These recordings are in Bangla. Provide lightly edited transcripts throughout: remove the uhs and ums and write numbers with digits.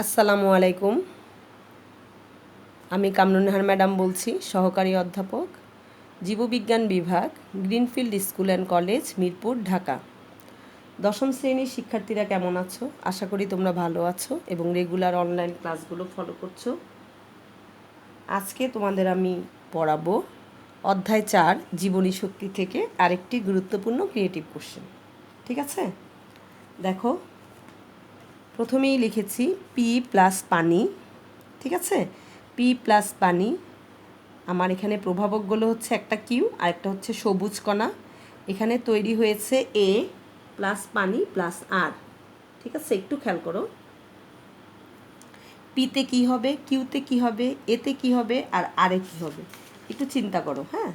আসসালামু আলাইকুম। আমি কামরুন্নাহার ম্যাডাম বলছি, সহকারী অধ্যাপক, জীববিজ্ঞান বিভাগ, greenfield school and college, Mirpur, Dhaka. দশম শ্রেণীর শিক্ষার্থীরা কেমন আছো? আশা করি তোমরা ভালো আছো এবং রেগুলার অনলাইন ক্লাসগুলো ফলো করছো। আজকে তোমাদের আমি পড়াবো অধ্যায় 4 জীবনী শক্তি থেকে আরেকটি গুরুত্বপূর্ণ ক্রিয়েটিভ কোশ্চেন। ঠিক আছে, দেখো প্রথমেই লিখেছি পি প্লাস পানি। ঠিক আছে, পি প্লাস পানি। আমার এখানে প্রভাবকগুলো হচ্ছে একটা কিউ আর একটা হচ্ছে সবুজ কণা। এখানে তৈরি হয়েছে এ প্লাস পানি প্লাস আর। ঠিক আছে, একটু খেয়াল করো, পিতে কী হবে, কিউতে কী হবে, এতে কী হবে আর আরে কী হবে, একটু চিন্তা করো। হ্যাঁ,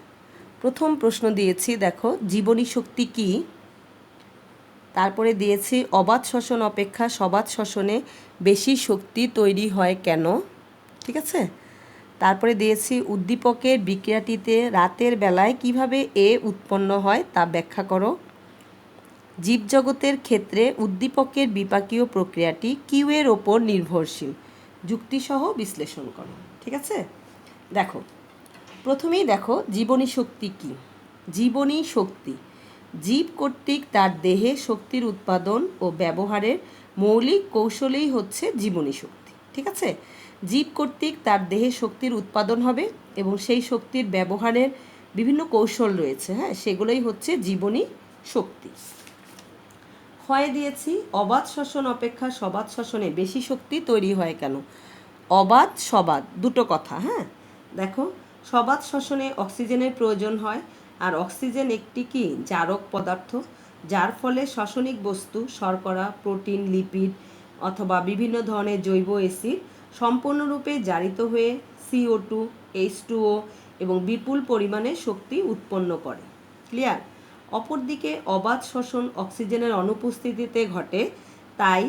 প্রথম প্রশ্ন দিয়েছি, দেখো জীবনী শক্তি কী। তারপরে দিয়েছি অবাধ শ্বসন অপেক্ষা সবাধ শ্বসনে বেশি শক্তি তৈরি হয় কেন। ঠিক আছে, তারপরে দিয়েছি উদ্দীপকের বিক্রিয়াটিতে রাতের বেলায় কিভাবে এ উৎপন্ন হয় তা ব্যাখ্যা করো। জীবজগতের ক্ষেত্রে উদ্দীপকের বিপাকীয় প্রক্রিয়াটি কিউ এর ওপর নির্ভরশীল, যুক্তিসহ বিশ্লেষণ করো। ঠিক আছে, দেখো প্রথমেই দেখো জীবনী শক্তি কী। জীবনী শক্তি জীব কর্তৃক তার দেহে শক্তির উৎপাদন ও ব্যবহারের মৌলিক কৌশলেই হচ্ছে জীবনী শক্তি। ঠিক আছে, জীব কর্তৃক তার দেহে শক্তির উৎপাদন হবে এবং সেই শক্তির ব্যবহারের বিভিন্ন কৌশল রয়েছে। হ্যাঁ, সেগুলোই হচ্ছে জীবনী শক্তি। হয় দিয়েছি অবাধ শ্বসন অপেক্ষা সবাধ শ্বসনে বেশি শক্তি তৈরি হয় কেন। অবাধ সবাধ দুটো কথা। হ্যাঁ, দেখো সবাধ শ্বসনে অক্সিজেনের প্রয়োজন হয়, আর অক্সিজেন একটি কি জারক পদার্থ, যার ফলে শ্বসনিক বস্তু শর্করা, প্রোটিন, লিপিড অথবা বিভিন্ন ধরনের জৈব অ্যাসিড সম্পূর্ণরূপে জারিত হয়ে CO2, H2O এবং বিপুল পরিমাণে শক্তি উৎপন্ন করে। ক্লিয়ার? অপরদিকে অবাধ শ্বসন অক্সিজেনের অনুপস্থিতিতে ঘটে, তাই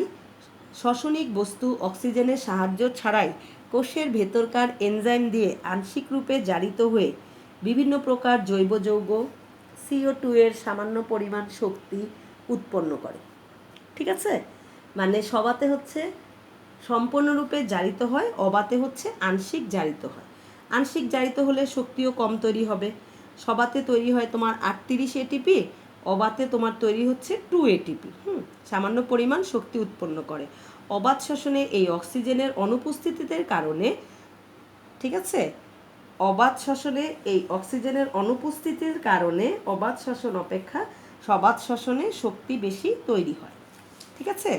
শ্বসনিক বস্তু অক্সিজেনের সাহায্য ছাড়াই কোষের ভেতরকার এনজাইম দিয়ে আংশিক রূপে জারিত হয়ে বিভিন্ন প্রকার জৈব যৌগ CO2 এর সামান্য পরিমাণ শক্তি উৎপন্ন করে। ঠিক আছে, মানে সবাতে হচ্ছে সম্পূর্ণরূপে জারিত হয়, অবাতে হচ্ছে আংশিক জারিত হয়। আংশিক জারিত হলে শক্তিও কম তৈরি হবে। সবাতে তৈরি হয় তোমার 38 ATP, অবাতে তোমার তৈরি হচ্ছে 2 ATP। সামান্য পরিমাণ শক্তি উৎপন্ন করে। অবাধ শ্বসনে এই অক্সিজেনের অনুপস্থিতির কারণে, ঠিক আছে, অবাধ শ্বসনে এই অক্সিজেনের অনুপস্থিতির কারণে অবাধ শ্বসন অপেক্ষা সবাধ শ্বসনে শক্তি বেশি তৈরি হয়। ঠিক আছে,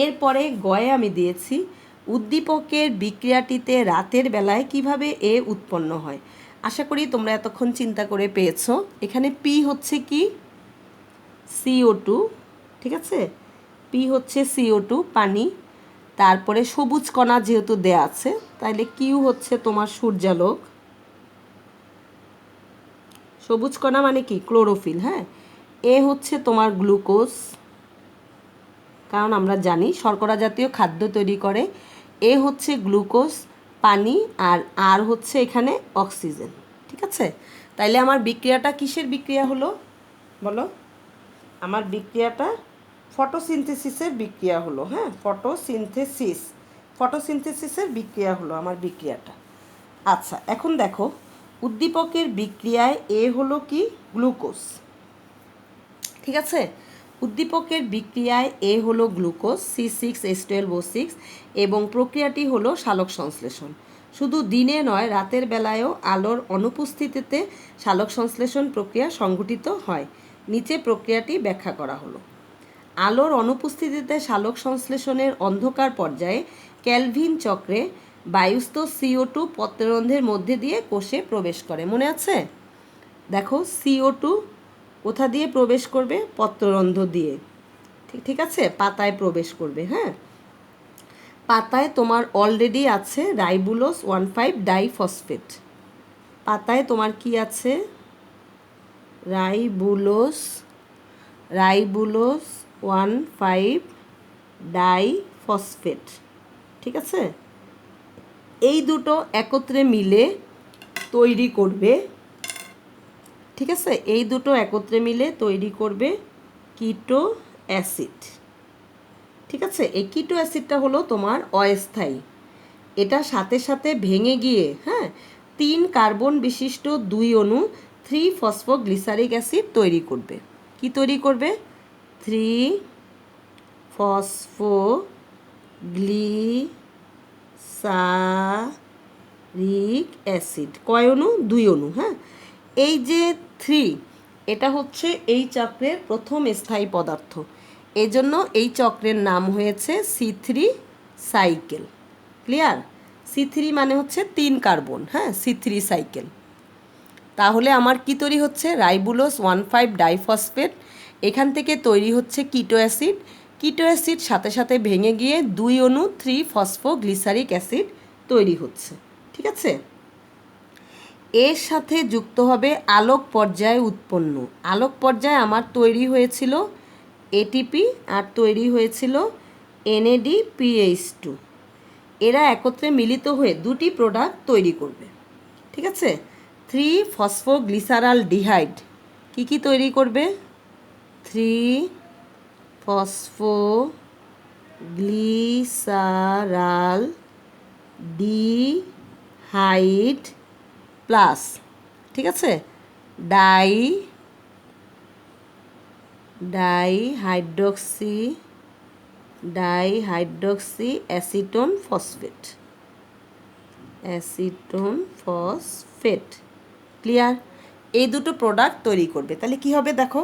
এরপরে গয়ে আমি দিয়েছি উদ্দীপকের বিক্রিয়াটিতে রাতের বেলায় কিভাবে এ উৎপন্ন হয়। আশা করি তোমরা এতক্ষণ চিন্তা করে পেয়েছো। এখানে পি হচ্ছে কি CO2। ঠিক আছে, পি হচ্ছে CO2 পানি। তারপরে সবুজ কণা যেহেতু দেয়া আছে, তাইলে কিউ হচ্ছে তোমার সূর্যালোক। সবুজ কণা মানে কি ক্লোরোফিল। হ্যাঁ, এ হচ্ছে তোমার গ্লুকোজ, কারণ আমরা জানি শর্করা জাতীয় খাদ্য তৈরি করে। এ হচ্ছে গ্লুকোজ পানি, আর হচ্ছে এখানে অক্সিজেন। ঠিক আছে, তাইলে আমার বিক্রিয়াটা কিসের বিক্রিয়া হলো বলো? আমার বিক্রিয়াটা ফটোসিনথেসিসের বিক্রিয়া হলো। হ্যাঁ, ফটোসিনথেসিসের বিক্রিয়া হলো আমার বিক্রিয়াটা। আচ্ছা, এখন দেখো উদ্দীপকের বিক্রিয়ায় এ হলো কি গ্লুকোজ। ঠিক আছে, উদ্দীপকের বিক্রিয়ায় এ হলো গ্লুকোজ C6H12O6 এবং প্রক্রিয়াটি হলো সালোক সংশ্লেষণ। শুধু দিনে নয়, রাতের বেলায়ও আলোর অনুপস্থিতিতে সালোক সংশ্লেষণ প্রক্রিয়া সংঘটিত হয়। নিচে প্রক্রিয়াটি ব্যাখ্যা করা হলো। আলোর অনুপস্থিতিতে সালোক সংশ্লেষণের অন্ধকার পর্যায়ে ক্যালভিন চক্রে বায়ুস্থ CO2 পত্ররন্ধ্রের মধ্যে দিয়ে কোষে প্রবেশ করে। মনে আছে? দেখো CO2 কোথা দিয়ে প্রবেশ করবে? পত্ররন্ধ্র দিয়ে। ঠিক আছে, পাতায় প্রবেশ করবে। হ্যাঁ, পাতায় তোমার অলরেডি আছে রাইবুলোজ 1,5 ডাইফসফেট। পাতায় তোমার কি আছে? Ribulose 1,5 diphosphate. ঠিক আছে, এই দুটো একত্রে মিলে তৈরি করবে, ঠিক আছে, এই দুটো একত্রে মিলে তৈরি করবে কিটো অ্যাসিড। ঠিক আছে, এই কিটো অ্যাসিডটা হলো তোমার অস্থায়ী, এটা সাথে সাথে ভেঙে গিয়ে হ্যাঁ 3 কার্বন বিশিষ্ট 2 অণু 3 ফসফোগ্লিসারিক অ্যাসিড তৈরি করবে। কি তৈরি করবে? 3 ফসফোগ্লিসারিক অ্যাসিড। কয় অণু? 2 অণু। হ্যাঁ, এই যে 3, এটা হচ্ছে এই চক্রের প্রথম স্থায়ী পদার্থ, এজন্য এই চক্রের নাম হয়েছে C3 সাইকেল। ক্লিয়ার? C3 মানে হচ্ছে 3 কার্বন, হ্যাঁ, C3 সাইকেল। তাহলে আমার কি তৈরি হচ্ছে? রাইবোলোজ 1,5 ডাইফসফেট, এখান থেকে তৈরি হচ্ছে কিটো অ্যাসিড। কিটো অ্যাসিড সাথে সাথে ভেঙে গিয়ে 2 অণু 3 ফসফোগ্লিসারিক অ্যাসিড তৈরি হচ্ছে। ঠিক আছে, এর সাথে যুক্ত হবে আলোক পর্যায়ে উৎপন্ন। আলোক পর্যায়ে আমার তৈরি হয়েছিল এটিপি আর তৈরি হয়েছিল NADPH2। এরা একত্রে মিলিত হয়ে দুটি প্রোডাক্ট তৈরি করবে। ঠিক আছে, 3 ফসফোগ্লিসারালডিহাইড কি তৈরি করবে? 3 ফসফোগ্লিসারালডিহাইড প্লাস, ঠিক আছে, ডাইহাইড্রক্সি অ্যাসিটোন ফসফেট। ক্লিয়ার? এই দুটো প্রোডাক্ট তৈরি করবে। তাহলে কি হবে দেখো,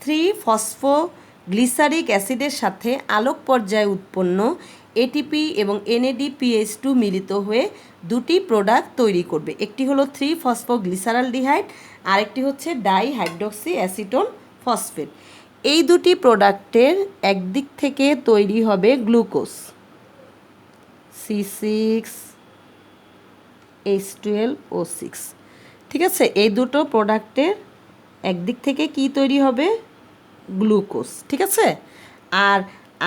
3 ফসফোগ্লিসারিক অ্যাসিডের সাথে আলোক পর্যায়ে উৎপন্ন এটিপি এবং NADPH2 মিলিত হয়ে দুটি প্রোডাক্ট তৈরি করবে। একটি হলো 3 ফসফোগ্লিসারালডিহাইড, আরেকটি হচ্ছে ডাইহাইড্রক্সি অ্যাসিটোন ফসফেট। এই দুটি প্রোডাক্টের একদিক থেকে তৈরি হবে গ্লুকোজ C6H12O6। ঠিক আছে, এই দুটো প্রোডাক্টের একদিক থেকে কি তৈরি হবে? গ্লুকোজ। ঠিক আছে, আর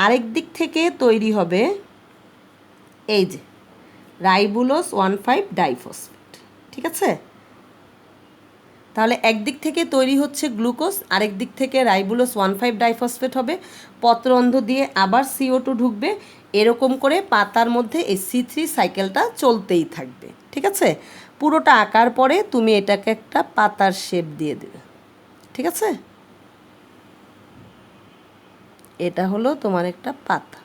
আরেক দিক থেকে তৈরি হবে এই যে রাইবোলোজ 1,5 ডাইফসফেট। ঠিক আছে, তাহলে একদিক থেকে তৈরি হচ্ছে গ্লুকোজ, আরেক দিক থেকে রাইবোলোজ 1,5 ডাইফসফেট হবে, পত্ররন্ধ্র দিয়ে আবার CO2 ঢুকবে, এরকম করে পাতার মধ্যে এই C3 সাইকেলটা চলতেই থাকবে। ঠিক আছে, পুরোটা আঁকার পরে তুমি এটাকে একটা পাতার শেপ দিয়ে দেবে। ঠিক আছে, এটা হলো তোমার একটা পাতা।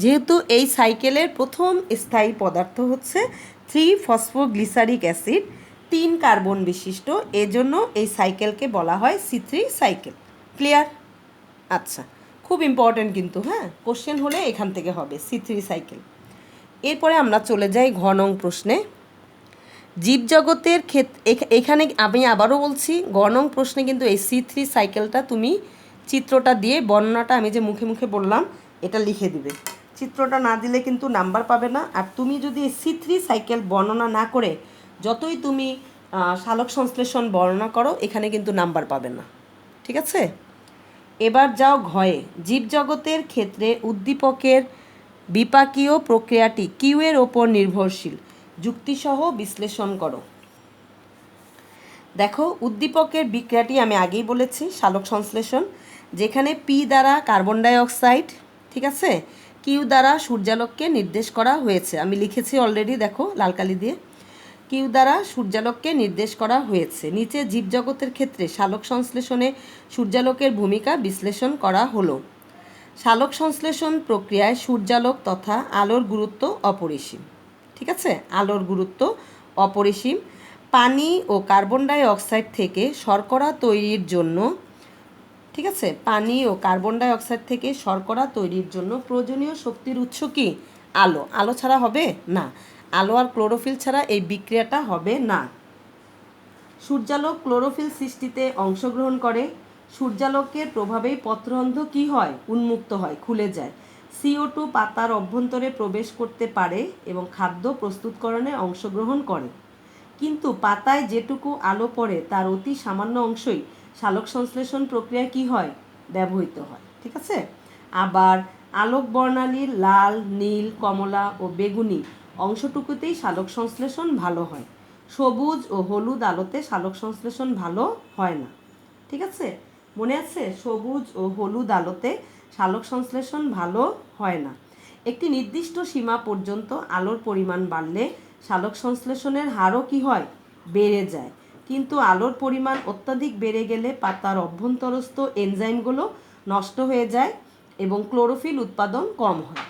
যেহেতু এই সাইকেলের প্রথম স্থায়ী পদার্থ হচ্ছে 3 ফসফোগ্লিসারিক অ্যাসিড, 3 কার্বন বিশিষ্ট, এজন্য এই সাইকেলকে বলা হয় C3 সাইকেল। ক্লিয়ার? আচ্ছা, খুব ইম্পর্টেন্ট কিন্তু, হ্যাঁ, কোশ্চেন হলে এখান থেকে হবে C3 সাইকেল। এরপরে আমরা চলে যাই ঘ নং প্রশ্নে। জীবজগতের এখানে আমি আবারও বলছি, ঘ নং প্রশ্নে কিন্তু এই C3 সাইকেলটা তুমি চিত্রটা দিয়ে, বর্ণনাটা আমি যে মুখে মুখে বললাম এটা লিখে দিবে। চিত্রটা না দিলে কিন্তু নাম্বার পাবে না। আর তুমি যদি C3 সাইকেল বর্ণনা না করে যতই তুমি সালোক সংশ্লেষণ বর্ণনা করো, এখানে কিন্তু নাম্বার পাবে না। ঠিক আছে, এবার যাও ঘয়ে। জীবজগতের ক্ষেত্রে উদ্দীপকের বিপাকীয় প্রক্রিয়াটি কিউ এর ওপর নির্ভরশীল, যুক্তিসহ বিশ্লেষণ করো। দেখো, উদ্দীপকের বিক্রিয়াটি আমি আগেই বলেছি সালোক সংশ্লেষণ, যেখানে পি দ্বারা কার্বন ডাইঅক্সাইড, ঠিক আছে, কিউ দ্বারা সূর্যালোককে নির্দেশ করা হয়েছে। আমি লিখেছি অলরেডি, দেখো লাল কালি দিয়ে, কিউ দ্বারা সূর্যালোককে নির্দেশ করা হয়েছে। নিচে জীবজগতের ক্ষেত্রে সালোক সংশ্লেষণে সূর্যালোকের ভূমিকা বিশ্লেষণ করা হলো। সালোক সংশ্লেষণ প্রক্রিয়ায় সূর্যালোক তথা আলোর গুরুত্ব অপরিসীম। ঠিক আছে, আলোর গুরুত্ব অপরিসীম। পানি ও কার্বন ডাই অক্সাইড থেকে শর্করা তৈরির জন্য, ঠিক আছে, পানি ও কার্বন ডাই অক্সাইড থেকে শর্করা তৈরির জন্য প্রয়োজনীয় শক্তির উৎস কি? আলো। আলো ছাড়া হবে না, আলো আর ক্লোরোফিল ছাড়া এই বিক্রিয়াটা হবে না। সূর্যালোক ক্লোরোফিল সৃষ্টিতে অংশগ্রহণ করে। সূর্যালোকের প্রভাবেই পত্ররন্ধ্র কি হয়? উন্মুক্ত হয়, খুলে যায়। CO2 পাতার অভ্যন্তরে প্রবেশ করতে পারে এবং খাদ্য প্রস্তুতকরণে অংশগ্রহণ করে। কিন্তু পাতায় যেটুকু আলো পড়ে তার অতি সামান্য অংশই সালোক সংশ্লেষণ প্রক্রিয়ায় কি হয়? ব্যবহৃত হয়। ঠিক আছে, আবার আলোক বর্ণালীর লাল, নীল, কমলা ও বেগুনি অংশটুকুতেই সালোক সংশ্লেষণ ভালো হয়। সবুজ ও হলুদ আলোতে সালোক সংশ্লেষণ ভালো হয় না। ঠিক আছে, মনে আছে? সবুজ ও হলুদ আলোতে সালোক সংশ্লেষণ ভালো হয় না। একটি নির্দিষ্ট সীমা পর্যন্ত আলোর পরিমাণ বাড়লে সালোক সংশ্লেষণের হারও কি হয়, বেড়ে যায়। কিন্তু আলোর পরিমাণ অত্যাধিক বেড়ে গেলে পাতার অভ্যন্তরস্থ এনজাইমগুলো নষ্ট হয়ে যায় এবং ক্লোরোফিল উৎপাদন কম হয়।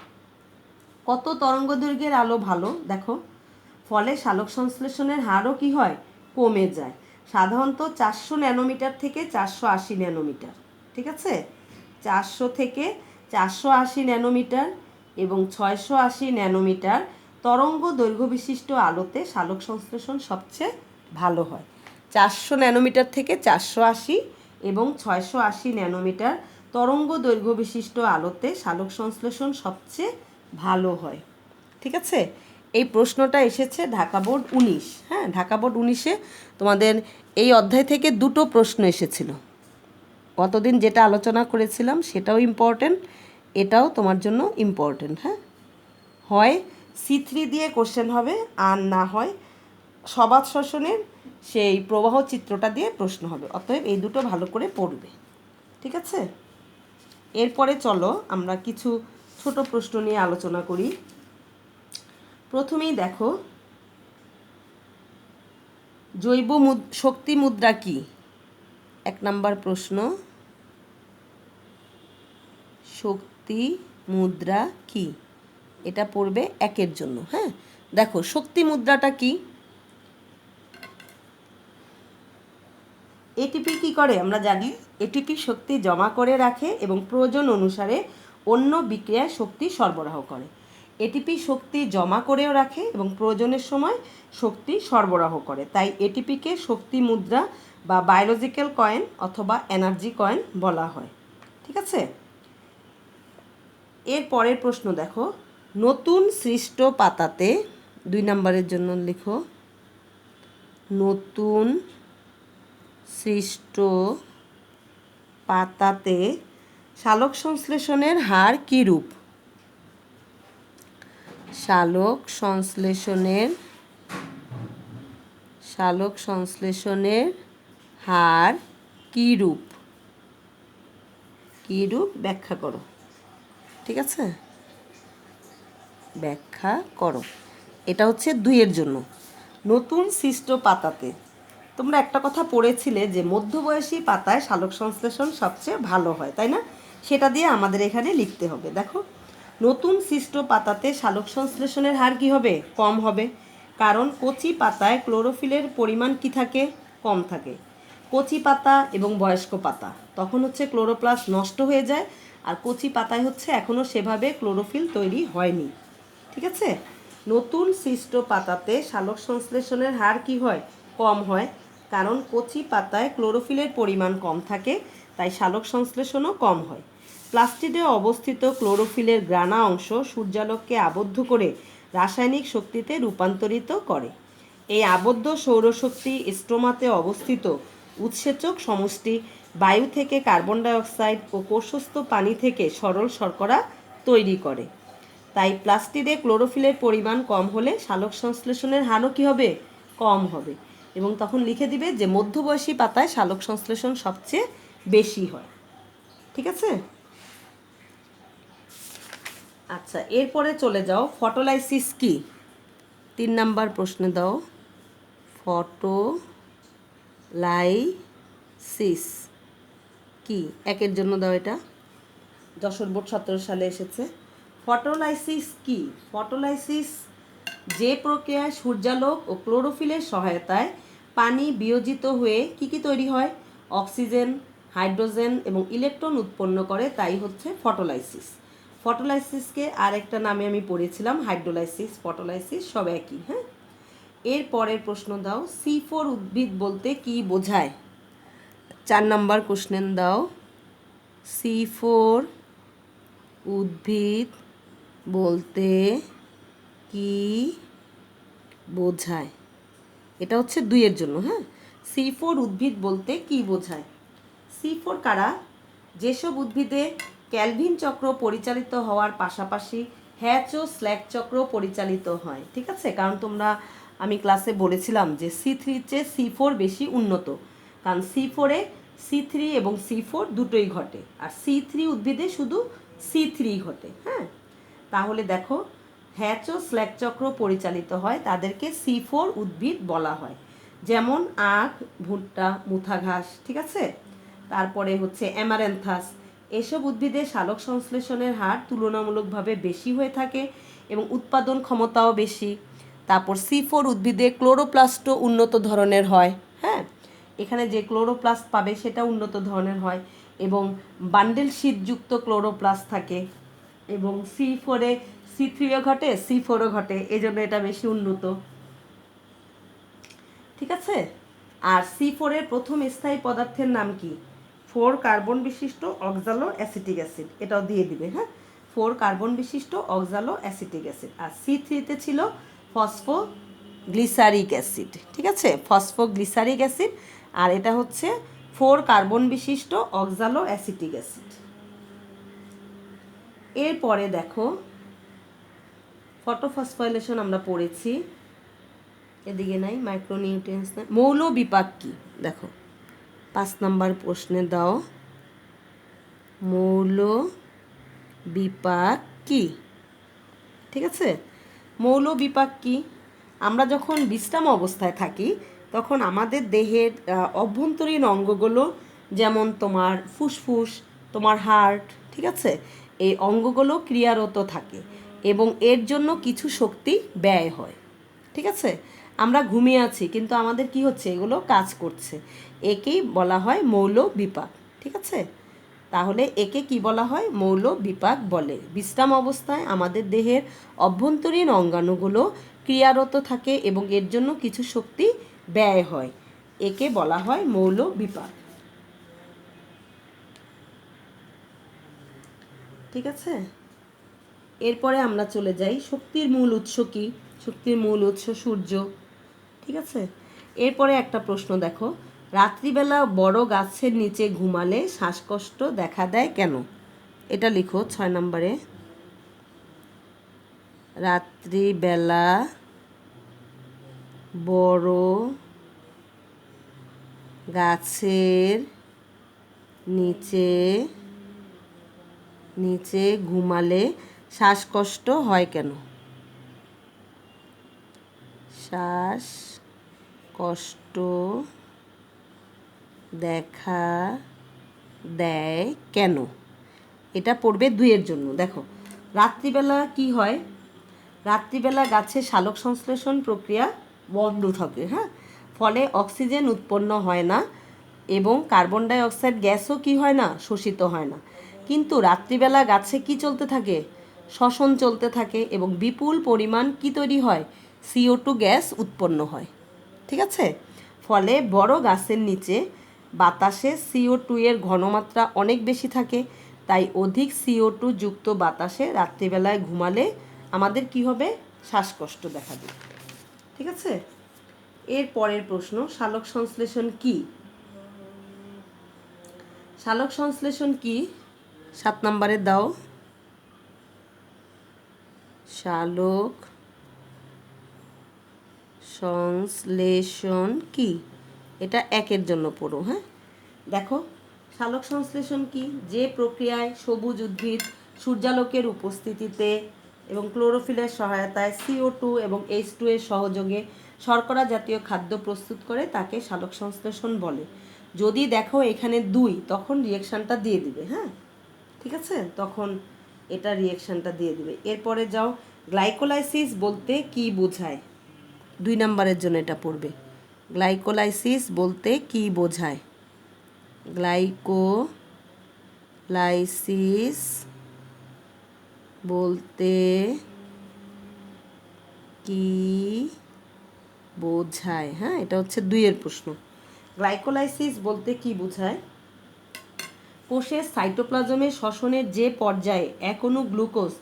কত তরঙ্গদৈর্ঘ্যের আলো ভালো দেখো, ফলে সালোক সংশ্লেষণের হারও কি হয়, কমে যায়। সাধারণত 400 ন্যানোমিটার থেকে 480 ন্যানোমিটার, ঠিক আছে, 400 থেকে 480 ন্যানোমিটার এবং 680 ন্যানোমিটার তরঙ্গ দৈর্ঘ্য বিশিষ্ট আলোতে সালোক সংশ্লেষণ সবচেয়ে ভালো হয়। 400 ন্যানোমিটার থেকে 480 এবং 680 ন্যানোমিটার তরঙ্গ দৈর্ঘ্য বিশিষ্ট আলোতে সালোক সংশ্লেষণ সবচেয়ে ভালো হয়। ঠিক আছে, এই প্রশ্নটা এসেছে ঢাকা বোর্ড 19। হ্যাঁ, ঢাকা বোর্ড 19-এ তোমাদের এই অধ্যায় থেকে দুটো প্রশ্ন এসেছিল। গতদিন যেটা আলোচনা করেছিলাম সেটাও ইম্পর্টেন্ট, এটাও তোমার জন্য ইম্পর্টেন্ট। হ্যাঁ, হয় C3 দিয়ে কোশ্চেন হবে, আর না হয় সবাত শ্বসনের সেই প্রবাহ চিত্রটা দিয়ে প্রশ্ন হবে। অতএব এই দুটো ভালো করে পড়বে। ঠিক আছে, এরপরে চলো আমরা কিছু ছোট প্রশ্ন নিয়ে আলোচনা করি। প্রথমেই দেখো, জৈব শক্তি মুদ্রা কি? 1 নম্বর প্রশ্ন, শক্তি মুদ্রা কি? এটা পড়বে 1-এর জন্য। হ্যাঁ, দেখো শক্তি মুদ্রাটা কি? এটিপি কি করে আমরা জানি, এটিপি শক্তি জমা করে রাখে এবং প্রয়োজন অনুসারে অন্য বিক্রিয়ায় শক্তি সরবরাহ করে। এটিপি শক্তি জমা করেও রাখে এবং প্রয়োজনের সময় শক্তি সরবরাহ করে, তাই এটিপিকে শক্তি মুদ্রা বা বায়োলজিক্যাল কয়েন অথবা এনার্জি কয়েন বলা হয়। ঠিক আছে, এর পরের প্রশ্ন দেখো, নতুন সৃষ্ট পাতাতে 2 নম্বরের জন্য লিখো, নতুন সৃষ্ট পাতাতে সালোক সংশ্লেষণের হার কী রূপ? সালোক সংশ্লেষণের হার কী রূপ? কী রূপ ব্যাখ্যা করো। ঠিক আছে, ব্যাখ্যা করো। এটা হচ্ছে 2-এর জন্য। নতুন সৃষ্ট পাতাতে তোমরা একটা কথা পড়েছিলে যে মধ্যবয়সী পাতায় সালোক সংশ্লেষণ সবচেয়ে ভালো হয়, তাই না? সেটা দিয়ে আমাদের এখানে লিখতে হবে। দেখো, নতুন সৃষ্ট পাতাতে সালোক সংশ্লেষণের হার কী হবে? কম হবে, কারণ কচি পাতায় ক্লোরোফিলের পরিমাণ কি থাকে? কম থাকে। কচি পাতা এবং বয়স্ক পাতা তখন হচ্ছে ক্লোরোপ্লাস্ট নষ্ট হয়ে যায়, আর কচি পাতায় হচ্ছে এখনও সেভাবে ক্লোরোফিল তৈরি হয়নি। ঠিক আছে, নতুন সৃষ্ট পাতাতে সালোক সংশ্লেষণের হার কি হয়? কম হয়, কারণ কচি পাতায় ক্লোরোফিলের পরিমাণ কম থাকে, তাই সালোক সংশ্লেষণও কম হয়। প্লাস্টিডে অবস্থিত ক্লোরোফিলের গ্রানা অংশ সূর্যালোককে আবদ্ধ করে রাসায়নিক শক্তিতে রূপান্তরিত করে। এই আবদ্ধ সৌরশক্তি স্ট্রোমাতে অবস্থিত উৎসেচক সমষ্টি বায়ু থেকে কার্বন ডাইঅক্সাইড ও কোষস্থ পানি থেকে সরল শর্করা তৈরি করে। তাই প্লাস্টিডে ক্লোরোফিলের পরিমাণ কম হলে সালোক সংশ্লেষণের হারও কী হবে? কম হবে। এবং তখন লিখে দিবে যে মধ্যবয়সী পাতায় সালোক সংশ্লেষণ সবচেয়ে বেশি হয়। ঠিক আছে, আচ্ছা, এরপরে চলে যাও, ফটোলাইসিস কি? 3 নম্বর প্রশ্নে দাও, ফটোলাইসিস কি? 1-এর জন্য দাও, এটা যশোর বোর্ড 17 সালে এসেছে। ফটোলাইসিস কি? ফটোলাইসিস যে প্রক্রিয়ায় সূর্যালোক ও ক্লোরোফিলের সহায়তায় পানি বিয়োজিত হয়ে কি তৈরি হয়? অক্সিজেন, হাইড্রোজেন এবং ইলেকট্রন উৎপন্ন করে, তাই হচ্ছে ফটোলাইসিস। ফটোলাইসিসকে আরেকটা নামে আমি পড়েছিলাম হাইড্রোলাইসিস, ফটোলাইসিস সব একই। হ্যাঁ, এর পরের প্রশ্ন দাও, C4 উদ্ভিদ বলতে কি বোঝায়? 4 নম্বর কোশ্চেন দাও, C4 উদ্ভিদ বলতে কি বোঝায়? এটা হচ্ছে 2-এর জন্য। হ্যাঁ, C4 উদ্ভিদ বলতে কি বোঝায়? C4 কারা? যেসব উদ্ভিদে ক্যালভিন চক্র পরিচালিত হওয়ার পাশাপাশি হ্যাচ ও স্ল্যাক চক্র পরিচালিত হয়। ঠিক আছে, কারণ আমি ক্লাসে বলেছিলাম যে C3 চেয়ে C4 বেশি উন্নত, কারণ C4-এ C3 এবং C4 দুটোই ঘটে, আর C3 উদ্ভিদে শুধু C3 ঘটে। হ্যাঁ, তাহলে দেখো হ্যাচ ও স্ল্যাক চক্র পরিচালিত হয়, তাদেরকে C4 উদ্ভিদ বলা হয়। যেমন আখ, ভুট্টা, মুথা ঘাস, ঠিক আছে। তারপরে হচ্ছে অ্যামারেন্থাস, এসব উদ্ভিদে সালোক সংশ্লেষণের হার তুলনামূলকভাবে বেশি হয়ে থাকে এবং উৎপাদন ক্ষমতাও বেশি। তারপর C4 উদ্ভিদে ক্লোরোপ্লাস্টও উন্নত ধরনের হয়। হ্যাঁ, এখানে যে ক্লোরোপ্লাস্ট পাবে সেটা উন্নত ধরনের হয় এবং বান্ডেল শীটযুক্ত ক্লোরোপ্লাস্ট থাকে। এবং C4-এ C3ও ঘটে, C4ও ঘটে, এই জন্য এটা বেশি উন্নত। ঠিক আছে। আর C4-এর প্রথম স্থায়ী পদার্থের নাম কি? 4 কার্বন বিশিষ্ট অক্সালো অ্যাসিটিক অ্যাসিড, এটাও দিয়ে দিবে। হ্যাঁ, 4 কার্বন বিশিষ্ট অক্সালো অ্যাসিটিক অ্যাসিড। আর C3-তে ছিল ফসফোগ্লিসারিক অ্যাসিড। ঠিক আছে, ফসফোগ্লিসারিক অ্যাসিড, আর এটা হচ্ছে 4 কার্বন বিশিষ্ট অক্সালো অ্যাসিটিক অ্যাসিড। এরপরে দেখো ফটোফসফোরাইলেশন আমরা পড়েছি, এদিকে নাই, মাইক্রোনিউট্রিয়েন্টস নাই। মৌল বিপাক কি? দেখো 5 নম্বর প্রশ্নে দাও, মৌল বিপাক কি? ঠিক আছে, মৌল বিপাক কি? আমরা যখন বিশ্রাম অবস্থায় থাকি তখন আমাদের দেহের অভ্যন্তরীণ অঙ্গগুলো, যেমন তোমার ফুসফুস, তোমার হার্ট, ঠিক আছে, এই অঙ্গগুলো ক্রিয়ারত থাকে এবং এর জন্য কিছু শক্তি ব্যয় হয়। ঠিক আছে, আমরা ঘুমিয়ে আছি কিন্তু আমাদের কি হচ্ছে, এগুলো কাজ করছে, একেই বলা হয় মৌল বিপাক। ঠিক আছে, তাহলে একে কি বলা হয়? মৌল বিপাক বলে। বিশ্রাম অবস্থায় আমাদের দেহের অভ্যন্তরীণ অঙ্গাণুগুলো ক্রিয়ারত থাকে এবং এর জন্য কিছু শক্তি ব্যয় হয়, একে বলা হয় মৌল বিপাক। ঠিক আছে, এরপরে আমরা চলে যাই শক্তির মূল উৎস কি? শক্তির মূল উৎস সূর্য। ঠিক আছে, এরপরে একটা প্রশ্ন দেখো, রাত্রিবেলা বড় গাছের নিচে ঘুমালে শ্বাসকষ্ট দেখা দেয় কেন? এটা লিখো 6 নম্বরে। রাত্রিবেলা বড় গাছের নিচে ঘুমালে শ্বাসকষ্ট হয় কেন? শ্বাসকষ্ট দেখা দেয় কেন? এটা পড়বে 2-এর জন্য। দেখো রাত্রিবেলা কি হয়, রাত্রিবেলা গাছে সালোক সংশ্লেষণ প্রক্রিয়া বন্ধ থাকে। হ্যাঁ, ফলে অক্সিজেন উৎপন্ন হয় না এবং কার্বন ডাই অক্সাইড গ্যাসও কি হয় না, শোষিত হয় না। কিন্তু রাত্রিবেলা গাছে কি চলতে থাকে? শ্বসন চলতে থাকে এবং বিপুল পরিমাণ কি তৈরি হয়? CO2 গ্যাস উৎপন্ন হয়। ঠিক আছে, ফলে বড় গাছের নিচে বাতাসে CO2 এর ঘনমাত্রা অনেক বেশি থাকে, তাই অধিক CO2 যুক্ত বাতাসে রাত্রিবেলায় ঘুমালে আমাদের কি হবে? শ্বাসকষ্ট দেখা দেবে। ঠিক আছে, এর পরের প্রশ্ন, সালোক সংশ্লেষণ কি? সালোক সংশ্লেষণ কি? 7 নম্বরে দাও, সালোক সংশ্লেষণ কি? এটা 1-এর জন্য পড়ো। হ্যাঁ, দেখো সালোক সংশ্লেষণ কি? যে প্রক্রিয়ায় সবুজ উদ্ভিদ সূর্যালোকের উপস্থিতিতে এবং ক্লোরোফিলের সহায়তায় CO2 এবং H2 এর সহযোগে শর্করা জাতীয় খাদ্য প্রস্তুত করে তাকে সালোক সংশ্লেষণ বলে। যদি দেখো এখানে 2, তখন রিয়েকশানটা দিয়ে দিবে। হ্যাঁ, ঠিক আছে, তখন এটা রিয়েকশানটা দিয়ে দিবে। এরপরে যাও, গ্লাইকোলাইসিস বলতে কি বোঝায়? 2 নম্বরের জন্য এটা পড়বে। গ্লাইকোলাইসিস বলতে কি বোঝায়? গ্লাইকোলাইসিস বলতে কি বোঝায়? হ্যাঁ, এটা হচ্ছে 2-এর প্রশ্ন। গ্লাইকোলাইসিস বলতে কি বোঝায়? কোষের সাইটোপ্লাজমের শ্বসনের যে পর্যায়ে এক অণু গ্লুকোজ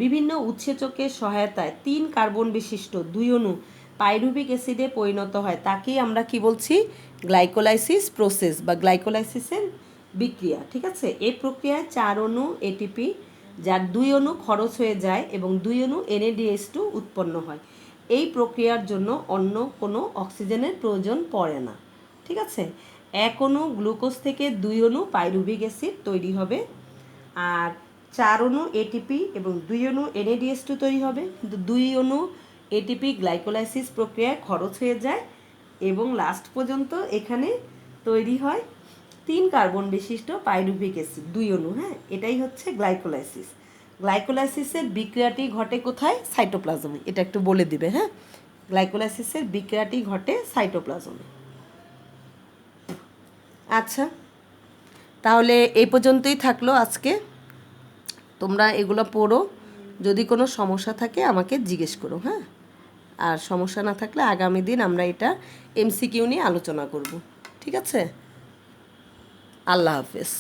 বিভিন্ন উৎসেচকের সহায়তায় 3 কার্বন বিশিষ্ট 2 অণু পাইরুভিক অ্যাসিডে পরিণত হয়, তাকেই আমরা কি বলছি? গ্লাইকোলাইসিস প্রসেস বা গ্লাইকোলাইসিসের বিক্রিয়া। ঠিক আছে, এই প্রক্রিয়ায় 4 অণু এটিপি, যার 2 অণু খরচ হয়ে যায় এবং 2 অণু NADH2 উৎপন্ন হয়। এই প্রক্রিয়ার জন্য অন্য কোনো অক্সিজেনের প্রয়োজন পড়ে না। ঠিক আছে, 1 অণু গ্লুকোজ থেকে 2 অণু পাইরুভিক অ্যাসিড তৈরি হবে, আর 4 অণু এটিপি এবং 2 অণু NADH2 তৈরি হবে, কিন্তু 2 অণু এটিপি গ্লাইকোলাইসিস প্রক্রিয়ায় খরচ হয়ে যায় এবং লাস্ট পর্যন্ত এখানে তৈরি হয় 3 কার্বন বিশিষ্ট পাইরুভিক অ্যাসিড 2 অণু। হ্যাঁ, এটাই হচ্ছে গ্লাইকোলাইসিস। গ্লাইকোলাইসিসের বিক্রিয়াটি ঘটে কোথায়? সাইটোপ্লাজমে। এটা একটু বলে দিবে। হ্যাঁ, গ্লাইকোলাইসিসের বিক্রিয়াটি ঘটে সাইটোপ্লাজমে। আচ্ছা, তাহলে এই পর্যন্তই থাকলো আজকে। তোমরা এগুলো পড়ো, যদি কোনো সমস্যা থাকে আমাকে জিজ্ঞেস করো। হ্যাঁ, আর সমস্যা না থাকলে আগামী দিন আমরা এটা MCQ নিয়ে আলোচনা করব। ঠিক আছে? আল্লাহ হাফেজ।